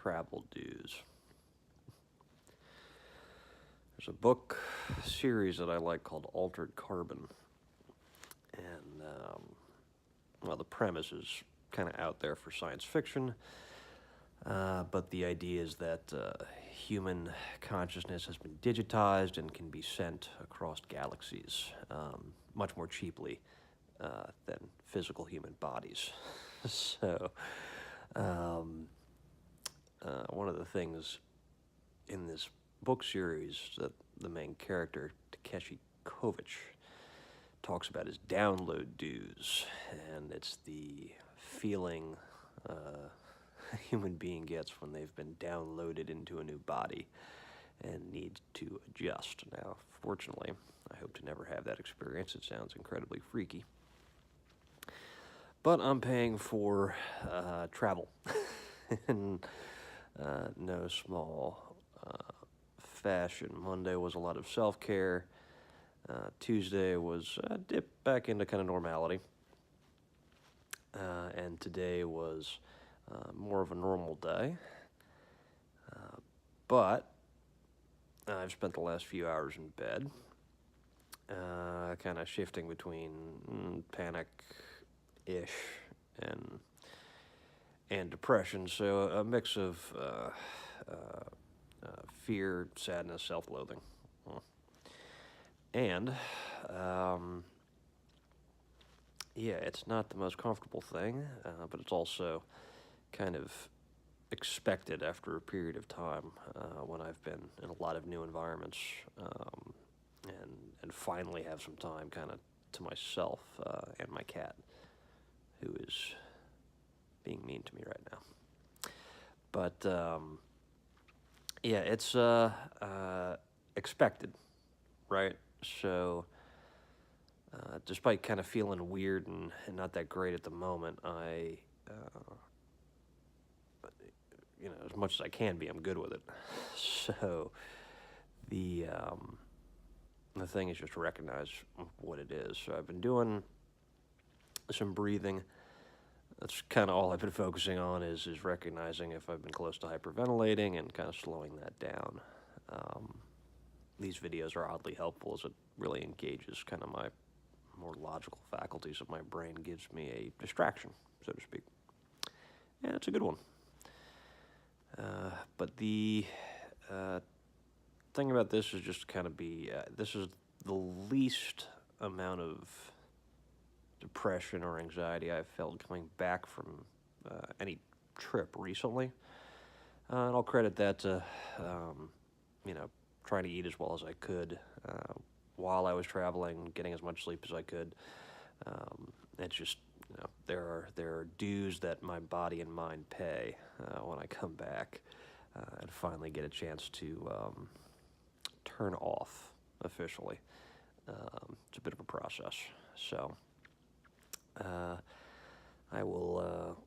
travel dues. There's a book series that I like called Altered Carbon. And, well, the premise is kind of out there for science fiction, but the idea is that human consciousness has been digitized and can be sent across galaxies much more cheaply than physical human bodies. So, one of the things in this book series that the main character, Takeshi Kovacs, talks about is download dues, and it's the feeling a human being gets when they've been downloaded into a new body and need to adjust. Now, fortunately, I hope to never have that experience. It sounds incredibly freaky. But I'm paying for travel in no small fashion. Monday was a lot of self-care. Tuesday was a dip back into kind of normality. And today was more of a normal day. But I've spent the last few hours in bed, kind of shifting between panic-ish and depression. So a mix of fear, sadness, self-loathing. And, yeah, it's not the most comfortable thing, but it's also kind of expected after a period of time when I've been in a lot of new environments and finally have some time kind of to myself and my cat, who is being mean to me right now. But, yeah, it's expected, right? So, despite kind of feeling weird and not that great at the moment, I, as much as I can be, I'm good with it. So, the thing is just to recognize what it is. So I've been doing some breathing. That's kind of all I've been focusing on is recognizing if I've been close to hyperventilating and kind of slowing that down. These videos are oddly helpful as it really engages kind of my more logical faculties of my brain, gives me a distraction, so to speak. And it's a good one. But the thing about this is just kind of this is the least amount of depression or anxiety I've felt coming back from any trip recently. And I'll credit that to, trying to eat as well as I could while I was traveling, getting as much sleep as I could. It's just, there are dues that my body and mind pay when I come back and finally get a chance to turn off officially. It's a bit of a process. So I will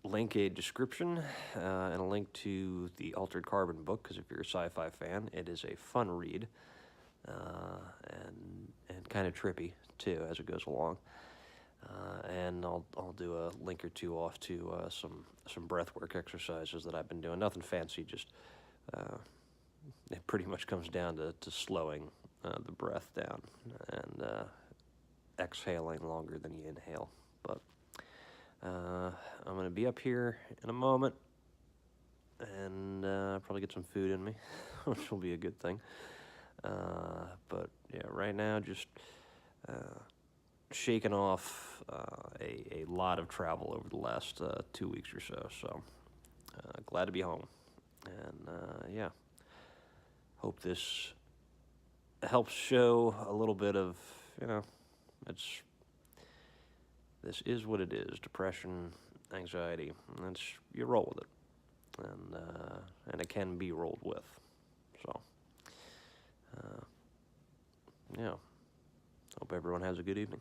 link a description and a link to the Altered Carbon book, because if you're a sci-fi fan, it is a fun read and kind of trippy too as it goes along. And I'll do a link or two off to some breathwork exercises that I've been doing. Nothing fancy, just it pretty much comes down to slowing the breath down and exhaling longer than you inhale. But I'm going to be up here in a moment and probably get some food in me, which will be a good thing. But yeah, right now just shaking off a lot of travel over the last 2 weeks or so. So glad to be home. And yeah, hope this helps show a little bit of, this is what it is. Depression, anxiety, you roll with it. And it can be rolled with. So, yeah. Hope everyone has a good evening.